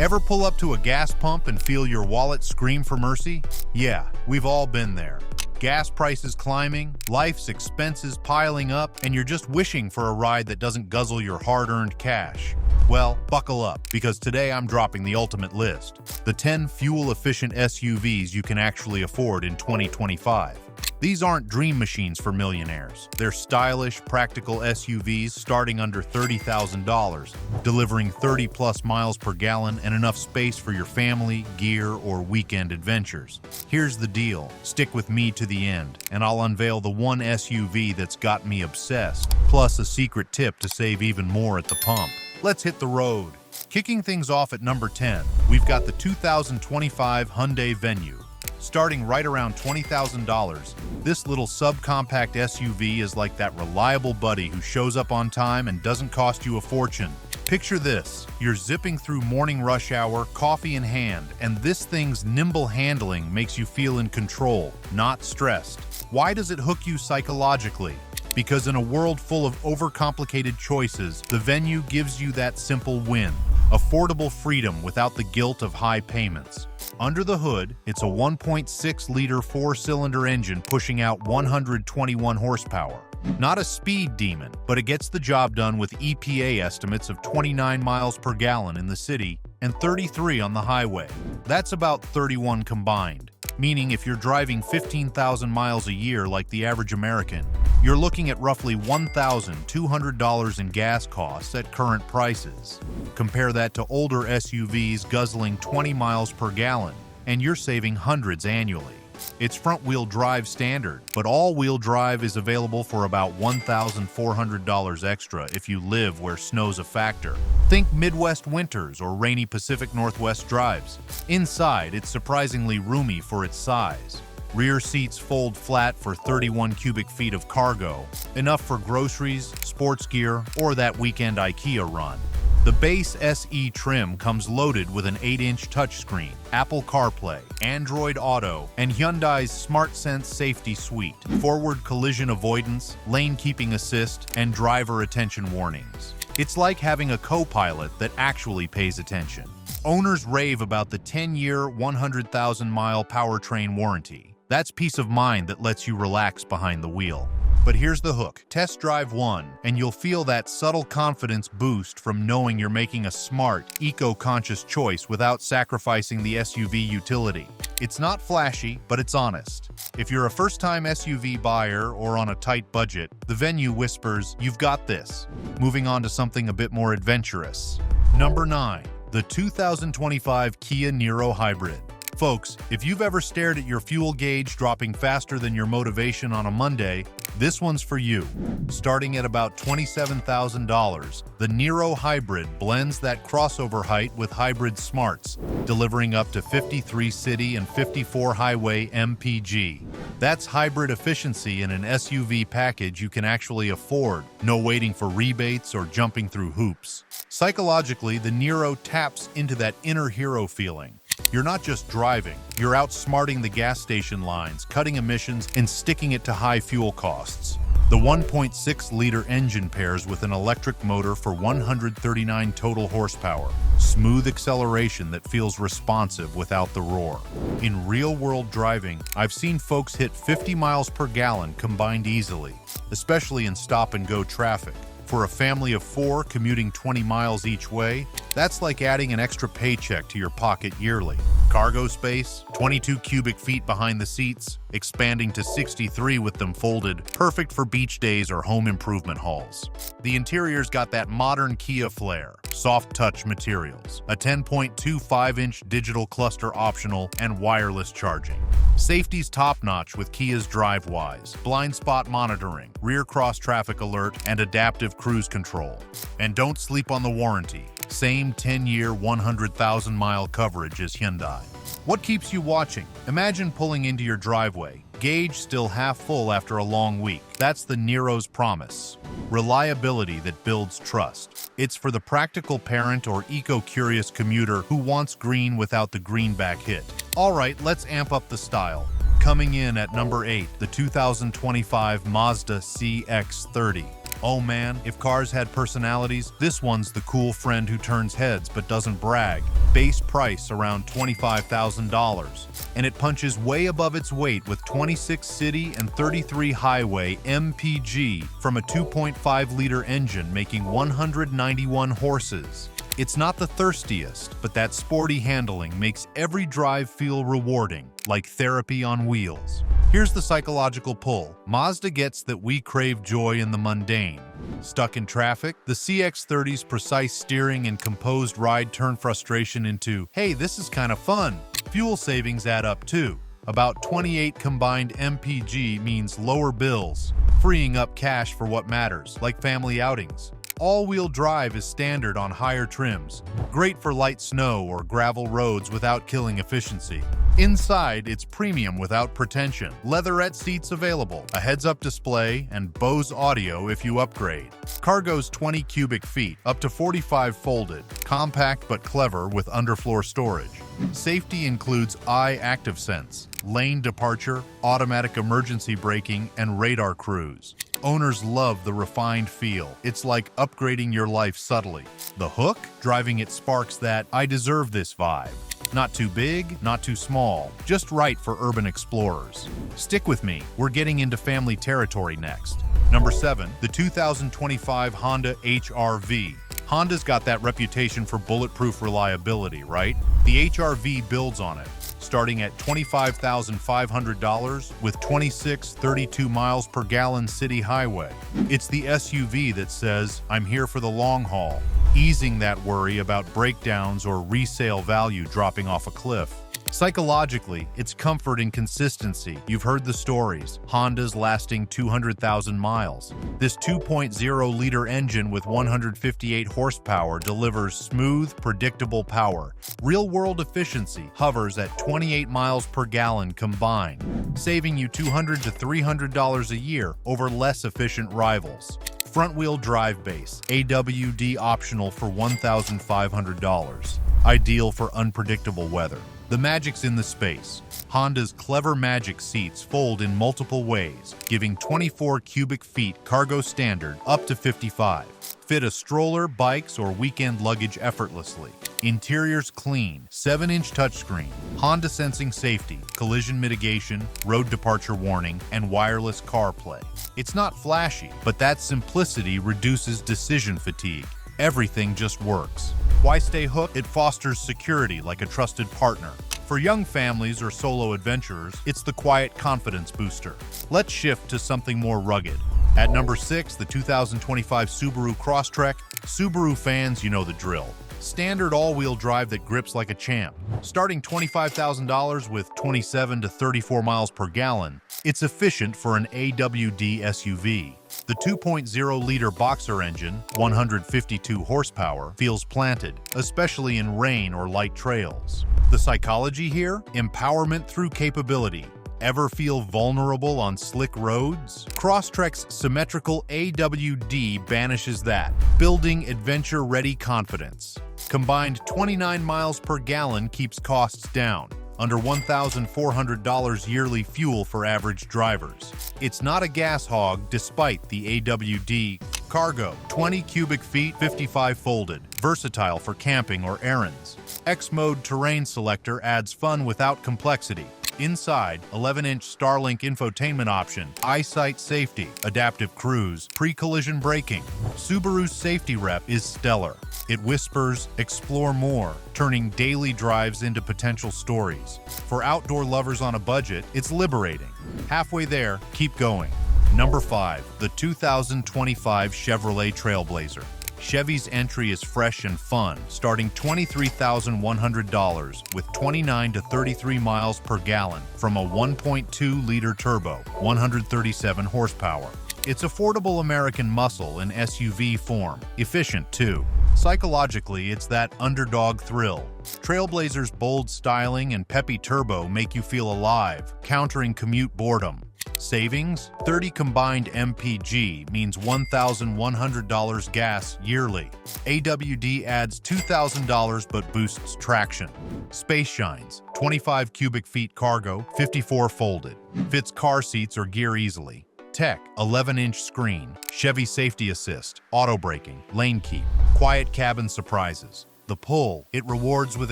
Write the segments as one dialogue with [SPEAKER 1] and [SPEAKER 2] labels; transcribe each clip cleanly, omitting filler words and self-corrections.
[SPEAKER 1] Ever pull up to a gas pump and feel your wallet scream for mercy? Yeah, we've all been there. Gas prices climbing, life's expenses piling up, and you're just wishing for a ride that doesn't guzzle your hard-earned cash. Well, buckle up, because today I'm dropping the ultimate list. The 10 fuel-efficient SUVs you can actually afford in 2025. These aren't dream machines for millionaires. They're stylish, practical SUVs starting under $30,000, delivering 30-plus miles per gallon and enough space for your family, gear, or weekend adventures. Here's the deal. Stick with me to the end, and I'll unveil the one SUV that's got me obsessed, plus a secret tip to save even more at the pump. Let's hit the road. Kicking things off at number 10, we've got the 2025 Hyundai Venue. Starting right around $20,000, this little subcompact SUV is like that reliable buddy who shows up on time and doesn't cost you a fortune. Picture this, you're zipping through morning rush hour, coffee in hand, and this thing's nimble handling makes you feel in control, not stressed. Why does it hook you psychologically? Because in a world full of overcomplicated choices, the Venue gives you that simple win. Affordable freedom without the guilt of high payments. Under the hood, it's a 1.6-liter four-cylinder engine pushing out 121 horsepower. Not a speed demon, but it gets the job done with EPA estimates of 29 miles per gallon in the city and 33 on the highway. That's about 31 combined, meaning if you're driving 15,000 miles a year like the average American, you're looking at roughly $1,200 in gas costs at current prices. Compare that to older SUVs guzzling 20 miles per gallon, and you're saving hundreds annually. It's front-wheel drive standard, but all-wheel drive is available for about $1,400 extra if you live where snow's a factor. Think Midwest winters or rainy Pacific Northwest drives. Inside, it's surprisingly roomy for its size. Rear seats fold flat for 31 cubic feet of cargo, enough for groceries, sports gear, or that weekend IKEA run. The base SE trim comes loaded with an 8-inch touchscreen, Apple CarPlay, Android Auto, and Hyundai's SmartSense safety suite, forward collision avoidance, lane keeping assist, and driver attention warnings. It's like having a co-pilot that actually pays attention. Owners rave about the 10-year, 100,000-mile powertrain warranty. That's peace of mind that lets you relax behind the wheel. But here's the hook. Test drive one, and you'll feel that subtle confidence boost from knowing you're making a smart, eco-conscious choice without sacrificing the SUV utility. It's not flashy, but it's honest. If you're a first-time SUV buyer or on a tight budget, the Venue whispers, "You've got this." Moving on to something a bit more adventurous. Number 9. The 2025 Kia Niro Hybrid. Folks, if you've ever stared at your fuel gauge dropping faster than your motivation on a Monday, this one's for you. Starting at about $27,000, the Niro Hybrid blends that crossover height with hybrid smarts, delivering up to 53 city and 54 highway MPG. That's hybrid efficiency in an SUV package you can actually afford, no waiting for rebates or jumping through hoops. Psychologically, the Niro taps into that inner hero feeling. You're not just driving, you're outsmarting the gas station lines, cutting emissions, and sticking it to high fuel costs. The 1.6-liter engine pairs with an electric motor for 139 total horsepower. Smooth acceleration that feels responsive without the roar. In real-world driving, I've seen folks hit 50 miles per gallon combined easily, especially in stop-and-go traffic. For a family of 4 commuting 20 miles each way, that's like adding an extra paycheck to your pocket yearly. Cargo space, 22 cubic feet behind the seats, expanding to 63 with them folded, perfect for beach days or home improvement hauls. The interior's got that modern Kia flair, soft touch materials, a 10.25-inch digital cluster optional, and wireless charging. Safety's top-notch with Kia's DriveWise, blind spot monitoring, rear cross-traffic alert, and adaptive cruise control. And don't sleep on the warranty. Same 10-year, 100,000-mile coverage as Hyundai. What keeps you watching? Imagine pulling into your driveway, gauge still half full after a long week. That's the Niro's promise. Reliability that builds trust. It's for the practical parent or eco-curious commuter who wants green without the greenback hit. All right, let's amp up the style. Coming in at number 8, the 2025 Mazda CX-30. Oh man, if cars had personalities, this one's the cool friend who turns heads but doesn't brag. Base price around $25,000. And it punches way above its weight with 26 city and 33 highway MPG from a 2.5-liter engine making 191 horses. It's not the thirstiest, but that sporty handling makes every drive feel rewarding, like therapy on wheels. Here's the psychological pull. Mazda gets that we crave joy in the mundane. Stuck in traffic? The CX-30's precise steering and composed ride turn frustration into, hey, this is kind of fun. Fuel savings add up too. About 28 combined MPG means lower bills, freeing up cash for what matters, like family outings. All-wheel drive is standard on higher trims, great for light snow or gravel roads without killing efficiency. Inside, it's premium without pretension. Leatherette seats available, a heads-up display, and Bose audio if you upgrade. Cargo's 20 cubic feet, up to 45 folded, compact but clever with underfloor storage. Safety includes eye active sense, lane departure, automatic emergency braking, and radar cruise. Owners love the refined feel. It's like upgrading your life subtly. The hook? Driving it sparks that I deserve this vibe. Not too big, not too small, just right for urban explorers. Stick with me, we're getting into family territory next. Number 7, the 2025 Honda HR-V. Honda's got that reputation for bulletproof reliability, right? The HR-V builds on it, starting at $25,500 with 26-32 miles per gallon city highway. It's the SUV that says, I'm here for the long haul, easing that worry about breakdowns or resale value dropping off a cliff. Psychologically, it's comfort and consistency. You've heard the stories. Honda's lasting 200,000 miles. This 2.0-liter engine with 158 horsepower delivers smooth, predictable power. Real-world efficiency hovers at 28 miles per gallon combined, saving you $200 to $300 a year over less efficient rivals. Front-wheel drive base, AWD optional for $1,500. Ideal for unpredictable weather. The magic's in the space. Honda's clever magic seats fold in multiple ways, giving 24 cubic feet cargo standard up to 55. Fit a stroller, bikes, or weekend luggage effortlessly. Interior's clean, 7-inch touchscreen, Honda sensing safety, collision mitigation, road departure warning, and wireless CarPlay. It's not flashy, but that simplicity reduces decision fatigue. Everything just works. Why stay hooked? It fosters security like a trusted partner. For young families or solo adventurers, it's the quiet confidence booster. Let's shift to something more rugged. At number 6, the 2025 Subaru Crosstrek. Subaru fans, you know the drill. Standard all-wheel drive that grips like a champ. Starting $25,000 with 27 to 34 miles per gallon, it's efficient for an AWD SUV. The 2.0-liter boxer engine, 152 horsepower, feels planted, especially in rain or light trails. The psychology here? Empowerment through capability. Ever feel vulnerable on slick roads? Crosstrek's symmetrical AWD banishes that, building adventure-ready confidence. Combined 29 miles per gallon keeps costs down, under $1,400 yearly fuel for average drivers. It's not a gas hog despite the AWD. Cargo, 20 cubic feet, 55 folded, versatile for camping or errands. X-Mode terrain selector adds fun without complexity. Inside, 11-inch Starlink infotainment option, eyesight safety, adaptive cruise, pre-collision braking. Subaru's safety rep is stellar. It whispers, explore more, turning daily drives into potential stories. For outdoor lovers on a budget, it's liberating. Halfway there, keep going. Number 5, the 2025 Chevrolet Trailblazer. Chevy's entry is fresh and fun, starting $23,100 with 29 to 33 miles per gallon from a 1.2-liter turbo, 137 horsepower. It's affordable American muscle in SUV form, efficient too. Psychologically, it's that underdog thrill. Trailblazer's bold styling and peppy turbo make you feel alive, countering commute boredom. Savings? 30 combined MPG means $1,100 gas yearly. AWD adds $2,000 but boosts traction. Space shines, 25 cubic feet cargo, 54 folded. Fits car seats or gear easily. Tech, 11-inch screen, Chevy safety assist, auto braking, lane keep, quiet cabin surprises. The Pull, it rewards with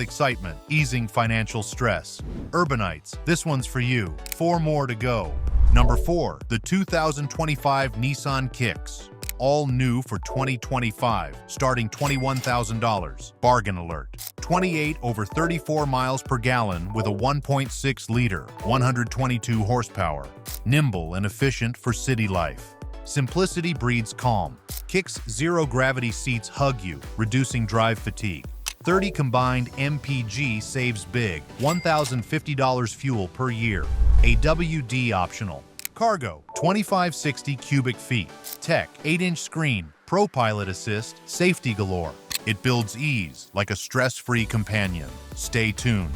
[SPEAKER 1] excitement, easing financial stress. Urbanites, this one's for you. 4 more to go. Number 4, the 2025 Nissan Kicks. All new for 2025, starting $21,000. Bargain alert. 28 over 34 miles per gallon with a 1.6-liter, 122 horsepower. Nimble and efficient for city life. Simplicity breeds calm. Kicks zero-gravity seats hug you, reducing drive fatigue. 30 combined MPG saves big, $1,050 fuel per year. AWD optional. Cargo, 2560 cubic feet. Tech, 8-inch screen, ProPilot assist, safety galore. It builds ease like a stress-free companion. Stay tuned.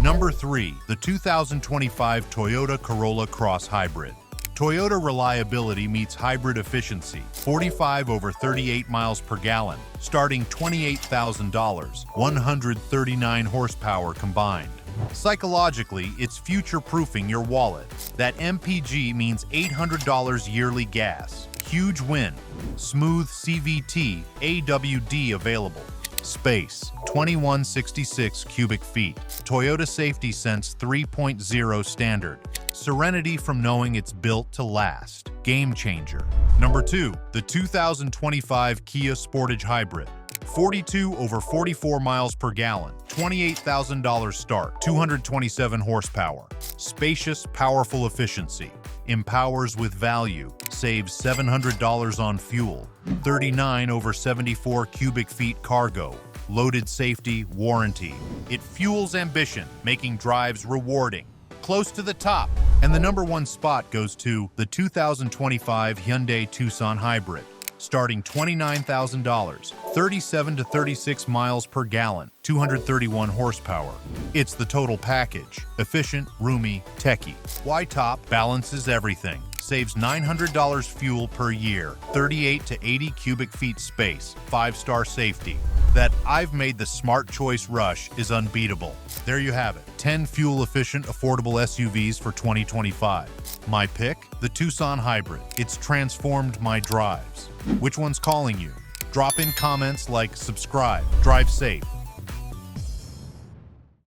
[SPEAKER 1] Number 3, the 2025 Toyota Corolla Cross Hybrid. Toyota reliability meets hybrid efficiency, 45 over 38 miles per gallon, starting $28,000, 139 horsepower combined. Psychologically, it's future-proofing your wallet. That MPG means $800 yearly gas. Huge win. Smooth CVT, AWD available. Space, 2166 cubic feet. Toyota Safety Sense 3.0 standard. Serenity from knowing it's built to last. Game changer. Number 2, the 2025 Kia Sportage Hybrid. 42 over 44 miles per gallon, $28,000 start, 227 horsepower. Spacious, powerful efficiency. Empowers with value, saves $700 on fuel. 39 over 74 cubic feet cargo. Loaded safety, warranty. It fuels ambition, making drives rewarding. Close to the top. And the number 1 spot goes to the 2025 Hyundai Tucson Hybrid. Starting $29,000, 37 to 36 miles per gallon, 231 horsepower. It's the total package. Efficient, roomy, techy. Why top? Balances everything. Saves $900 fuel per year, 38 to 80 cubic feet space, 5-star safety. That I've made the smart choice rush is unbeatable. There you have it, 10 fuel-efficient, affordable SUVs for 2025. My pick? The Tucson Hybrid. It's transformed my drives. Which one's calling you? Drop in comments like subscribe, drive safe,